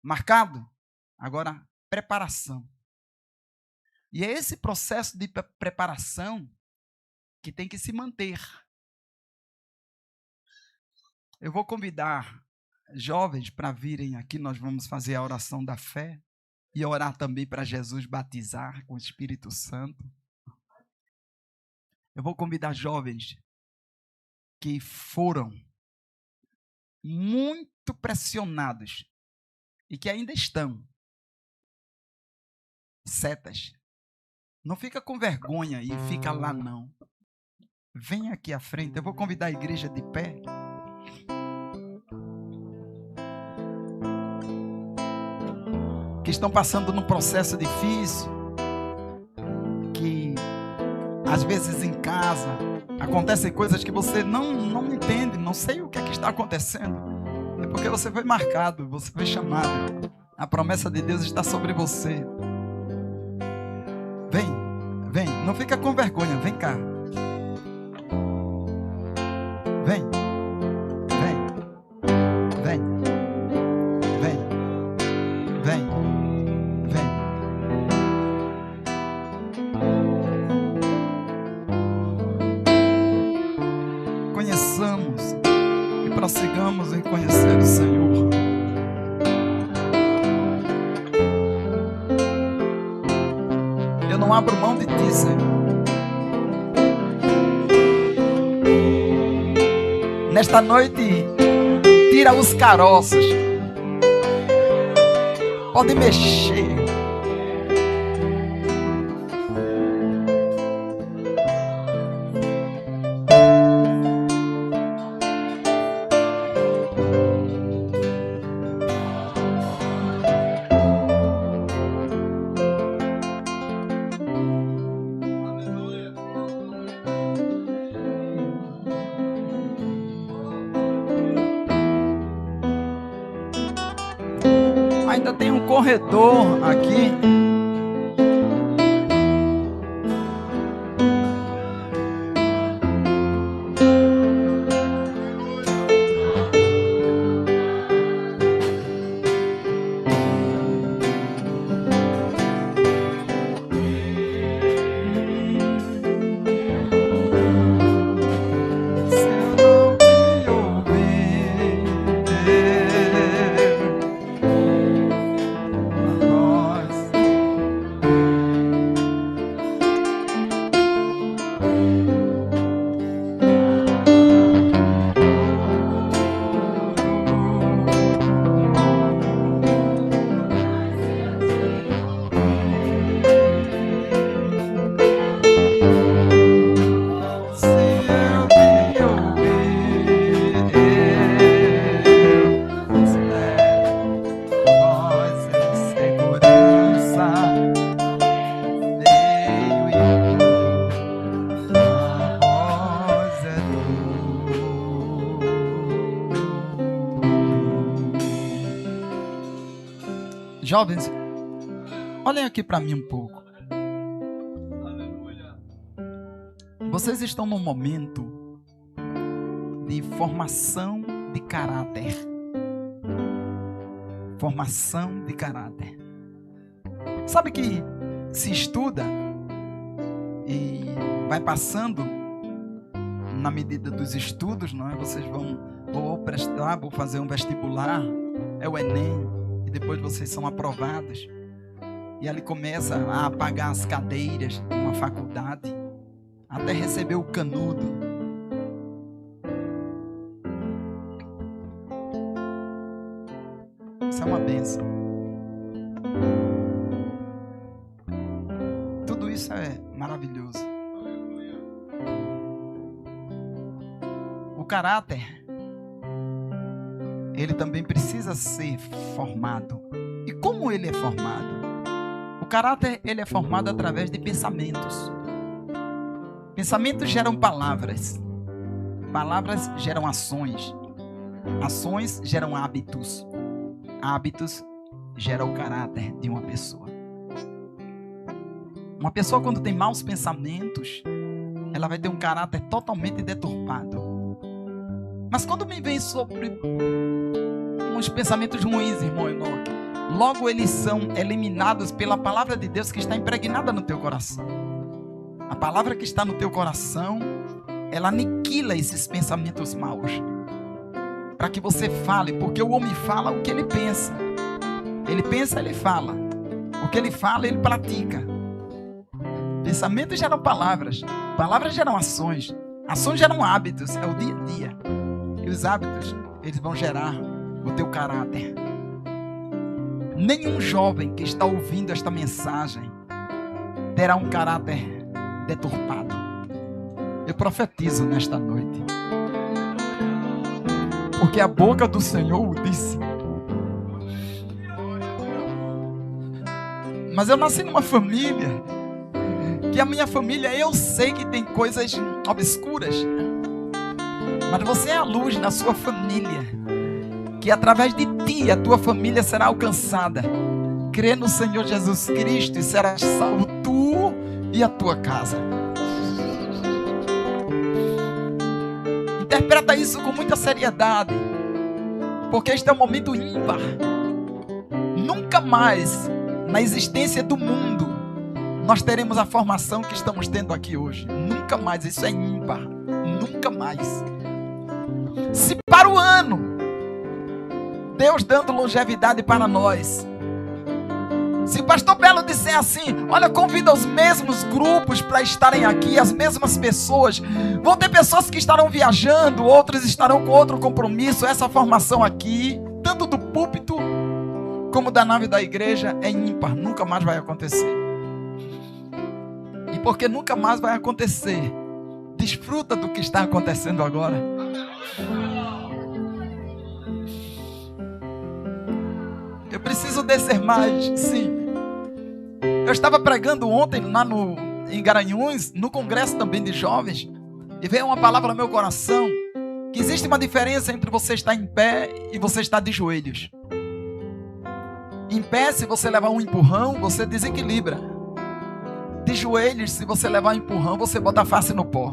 marcado, agora preparação. E é esse processo de preparação que tem que se manter. Eu vou convidar jovens para virem aqui, nós vamos fazer a oração da fé e orar também para Jesus batizar com o Espírito Santo. Eu vou convidar jovens que foram muito pressionados e que ainda estão. Setas. Não fica com vergonha e fica lá não. Vem aqui à frente, eu vou convidar a igreja de pé. Que estão passando num processo difícil, que às vezes em casa acontecem coisas que você não entende, não sei o que é que está acontecendo. É porque você foi marcado, você foi chamado. A promessa de Deus está sobre você. Vem, não fica com vergonha, vem cá. Vem. Conheçamos e prossigamos em conhecer o Senhor. Eu não abro mão de ti, Senhor. Nesta noite, tira os caroços. Pode mexer. Ainda tem um corredor aqui. Jovens, olhem aqui para mim um pouco. Vocês estão num momento de formação de caráter. Formação de caráter. Sabe que se estuda e vai passando na medida dos estudos, não é? Vocês vou prestar, vou fazer um vestibular, é o Enem. Depois vocês são aprovados e ali começa a pagar as cadeiras de uma faculdade até receber o canudo. Isso é uma bênção. Tudo isso é maravilhoso. O caráter, ele também precisa ser formado. E como ele é formado? O caráter, ele é formado através de pensamentos. Pensamentos geram palavras. Palavras geram ações. Ações geram hábitos. Hábitos geram o caráter de uma pessoa. Uma pessoa, quando tem maus pensamentos, ela vai ter um caráter totalmente deturpado. Mas quando me vem sobre uns pensamentos ruins, irmão Enoque, logo eles são eliminados pela palavra de Deus que está impregnada no teu coração. A palavra que está no teu coração, ela aniquila esses pensamentos maus. Para que você fale, porque o homem fala o que ele pensa. Ele pensa, ele fala. O que ele fala, ele pratica. Pensamentos geram palavras. Palavras geram ações. Ações geram hábitos. É o dia a dia. E os hábitos, eles vão gerar o teu caráter. Nenhum jovem que está ouvindo esta mensagem terá um caráter deturpado. Eu profetizo nesta noite. Porque a boca do Senhor o disse. Mas eu nasci numa família, que a minha família, eu sei que tem coisas obscuras, mas você é a luz na sua família, que através de ti a tua família será alcançada. Crê no Senhor Jesus Cristo e serás salvo tu e a tua casa. Interpreta isso com muita seriedade, porque este é um momento ímpar. Nunca mais na existência do mundo nós teremos a formação que estamos tendo aqui hoje. Nunca mais, isso é ímpar. Nunca mais. Se para o ano Deus dando longevidade para nós, se o pastor Belo disser assim, olha, convida os mesmos grupos para estarem aqui, as mesmas pessoas, vão ter pessoas que estarão viajando, outros estarão com outro compromisso. Essa formação aqui, tanto do púlpito como da nave da igreja, é ímpar, nunca mais vai acontecer. E porque nunca mais vai acontecer, desfruta do que está acontecendo agora. Eu preciso descer mais, sim. Eu estava pregando ontem lá em Garanhuns, no congresso também de jovens, e veio uma palavra no meu coração, que existe uma diferença entre você estar em pé e você estar de joelhos. Em pé, se você levar um empurrão, você desequilibra. De joelhos, se você levar um empurrão, você bota a face no pó.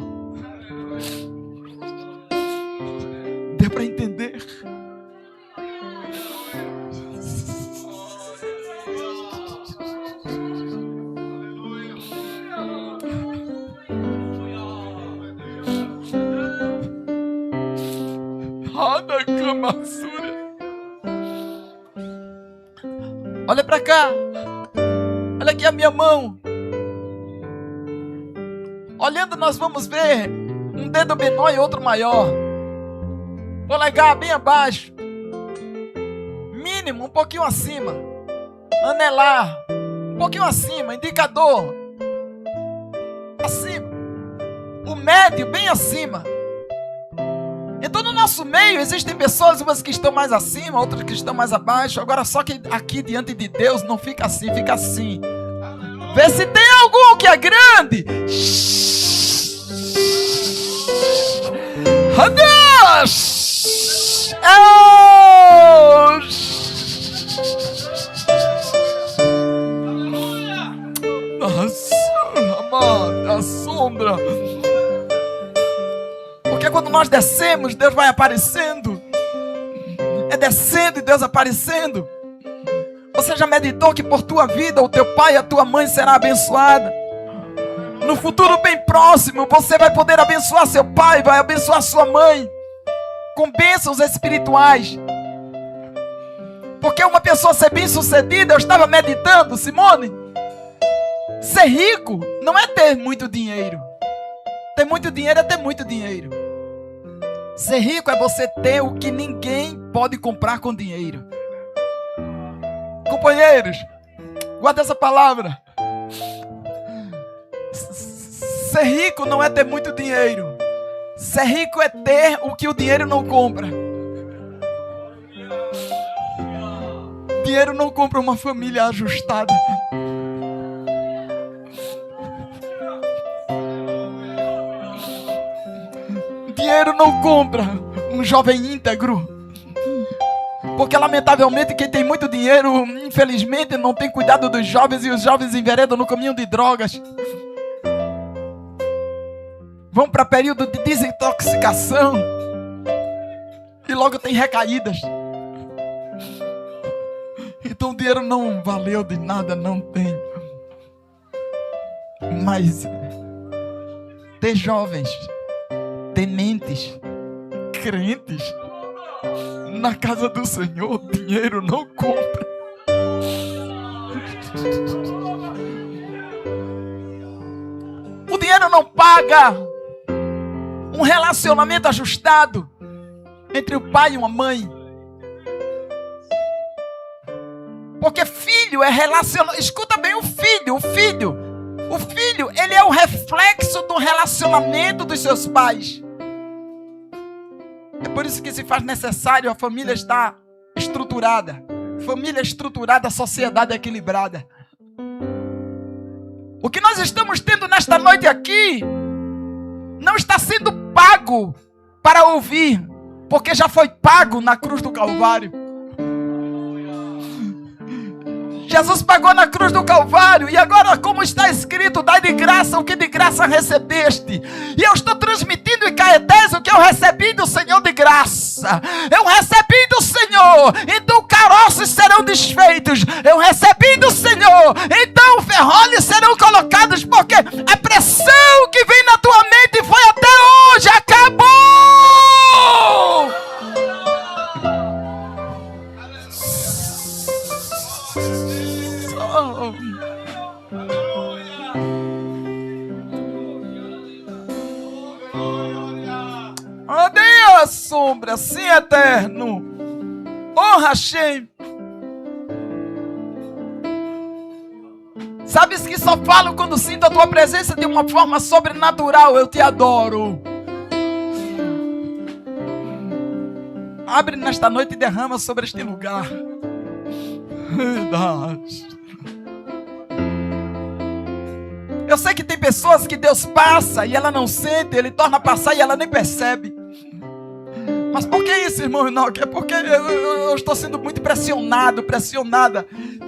Deu para entender? Roda camassura. Olha para cá. Olha aqui a minha mão. Olhando, nós vamos ver um dedo menor e outro maior. Polegar bem abaixo. Mínimo, um pouquinho acima. Anelar, um pouquinho acima. Indicador, acima. O médio, bem acima. Então no nosso meio existem pessoas, umas que estão mais acima, outras que estão mais abaixo. Agora só que aqui diante de Deus não fica assim, fica assim. Vê se tem algum que é grande. Adeus! Nossa, amada, a sombra. Porque quando nós descemos, Deus vai aparecendo. É descendo e Deus aparecendo. Você já meditou que por tua vida o teu pai e a tua mãe será abençoada? No futuro bem próximo, você vai poder abençoar seu pai, vai abençoar sua mãe com bênçãos espirituais. Porque uma pessoa ser bem sucedida, eu estava meditando, Simone, ser rico não é ter muito dinheiro. Ter muito dinheiro é ter muito dinheiro. Ser rico é você ter o que ninguém pode comprar com dinheiro. Companheiros, guarda essa palavra. Ser rico não é ter muito dinheiro. Ser rico é ter o que o dinheiro não compra. Dinheiro não compra uma família ajustada. não compra um jovem íntegro. Porque lamentavelmente quem tem muito dinheiro, infelizmente, não tem cuidado dos jovens, e os jovens enveredam no caminho de drogas. Vão para período de desintoxicação e logo tem recaídas. Então o dinheiro não valeu de nada, não tem. Mas ter jovens, tenentes, crentes na casa do Senhor, dinheiro não compra. O dinheiro não paga um relacionamento ajustado entre o pai e uma mãe. Porque filho é relacionamento. Escuta bem, o filho, ele é o reflexo do relacionamento dos seus pais. É por isso que se faz necessário a família estar estruturada. Família estruturada, sociedade equilibrada. O que nós estamos tendo nesta noite aqui não está sendo pago para ouvir, porque já foi pago na cruz do Calvário. Jesus pagou na cruz do Calvário, e agora, como está escrito, dai de graça o que de graça recebeste. E eu estou transmitindo em Caetés o que eu recebi do Senhor de graça. Eu recebi do Senhor, então caroços serão desfeitos. Eu recebi do Senhor, então ferrolhos serão colocados, porque a pressão que vem na tua mente foi até hoje, acabou! Andei a sombra, sim, eterno. Oh, Hashem. Sabes que só falo quando sinto a tua presença de uma forma sobrenatural. Eu te adoro. Abre nesta noite e derrama sobre este lugar. Eu sei que tem pessoas que Deus passa e ela não sente, Ele torna passar e ela nem percebe. Mas por que isso, irmão Enoque? É porque eu estou sendo muito pressionada.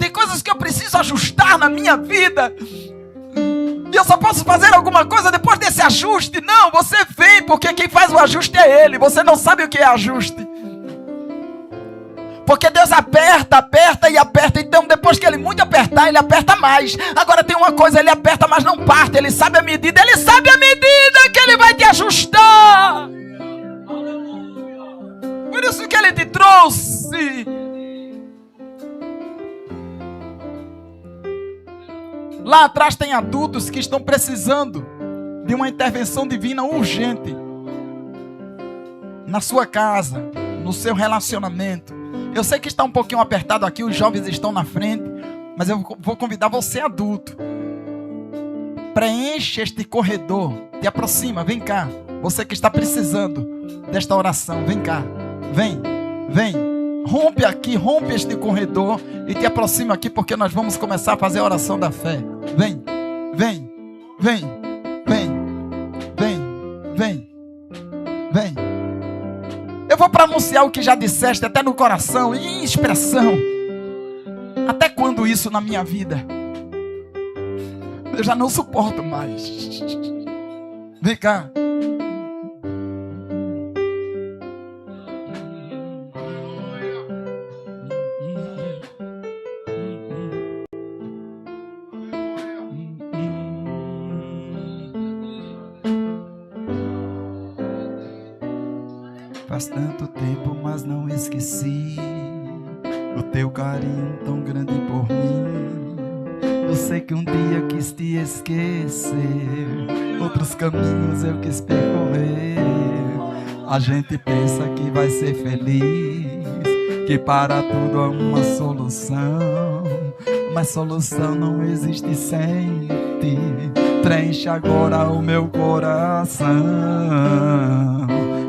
Tem coisas que eu preciso ajustar na minha vida. E eu só posso fazer alguma coisa depois desse ajuste. Não, você vem, porque quem faz o ajuste é Ele. Você não sabe o que é ajuste. Porque Deus aperta e aperta. Então depois que Ele muito apertar, Ele aperta mais. Agora tem uma coisa, Ele aperta, mas não parte. Ele sabe a medida que Ele vai te ajustar. Por isso que Ele te trouxe. Lá atrás tem adultos que estão precisando de uma intervenção divina urgente. Na sua casa, no seu relacionamento. Eu sei que está um pouquinho apertado aqui, os jovens estão na frente, mas eu vou convidar você, adulto. Preenche este corredor, te aproxima, vem cá. Você que está precisando desta oração, vem cá. Vem. Rompe aqui, rompe este corredor e te aproxima aqui, porque nós vamos começar a fazer a oração da fé. Vem. Eu vou pronunciar o que já disseste, até no coração e em expressão. Até quando isso na minha vida? Eu já não suporto mais. Vem cá. Faz tanto tempo, mas não esqueci o teu carinho tão grande por mim. Eu sei que um dia quis te esquecer, outros caminhos eu quis percorrer. A gente pensa que vai ser feliz, que para tudo há uma solução, mas solução não existe sem ti. Preenche agora o meu coração.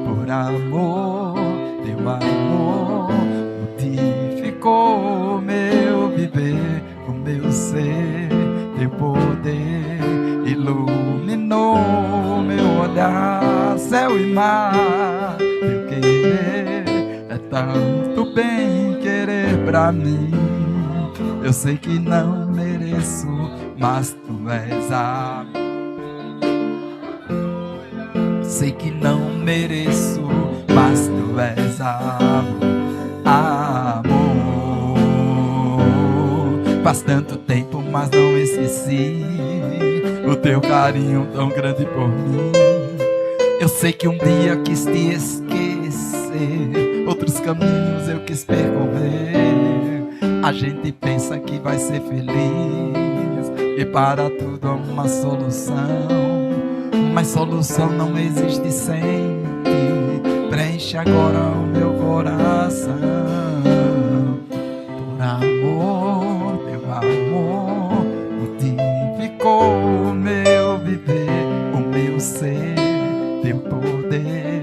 Por amor, teu amor modificou meu viver, o meu ser, teu poder iluminou meu olhar. céu e mar. Teu querer é tanto bem querer pra mim. Eu sei que não mereço, mas tu és amor. Sei que não mereço, mas tu és amor. Faz tanto tempo, mas não esqueci o teu carinho tão grande por mim. Eu sei que um dia quis te esquecer, outros caminhos eu quis percorrer. A gente pensa que vai ser feliz e para tudo há uma solução, mas solução não existe sem ti. Preenche agora o meu coração. Por amor, teu amor modificou o meu viver, o meu ser. Teu poder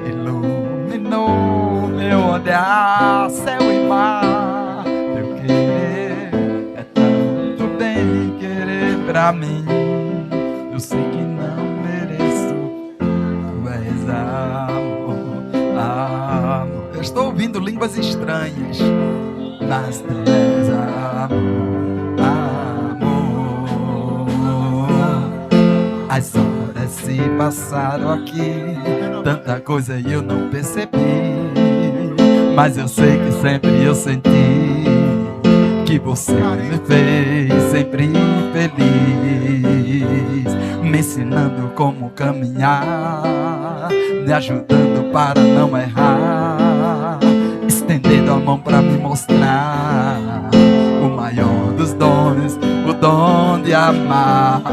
iluminou meu olhar, céu e mar. Teu querer é tanto bem querer pra mim. Eu sei que não mereço, tu és amor, amor. Eu estou ouvindo línguas estranhas, mas tu és amor, amor. As horas se passaram aqui, tanta coisa eu não percebi, mas eu sei que sempre eu senti que você me fez sempre feliz, me ensinando como caminhar, me ajudando para não errar, estendendo a mão para me mostrar o maior dos dons, o dom de amar.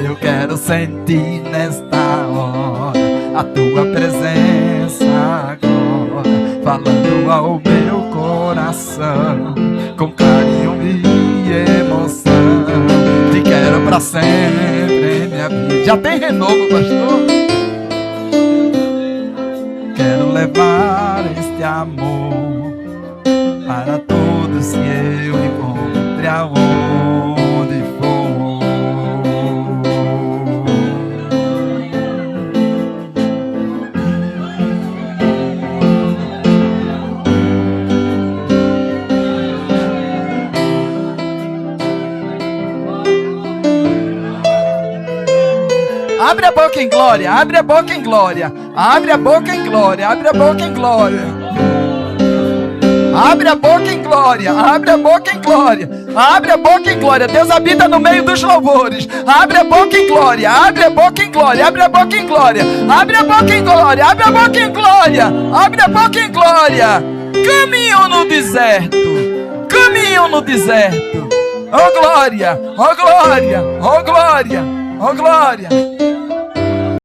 Eu quero sentir nesta hora a tua presença agora, falando ao meu coração com carinho e emoção. Te quero pra sempre, minha vida. Já tem renovo, pastor? Quero levar este amor para todos que eu encontre aonde for. Abre a boca em glória, abre a boca em glória, abre a boca em glória, abre a boca em glória. Abre a boca em glória, abre a boca em glória, abre a boca em glória. Deus habita no meio dos louvores. Abre a boca em glória, abre a boca em glória, abre a boca em glória, abre a boca em glória, abre a boca em glória, abre a boca em glória. Caminho no deserto, caminho no deserto. Oh glória, oh glória, oh glória, oh glória.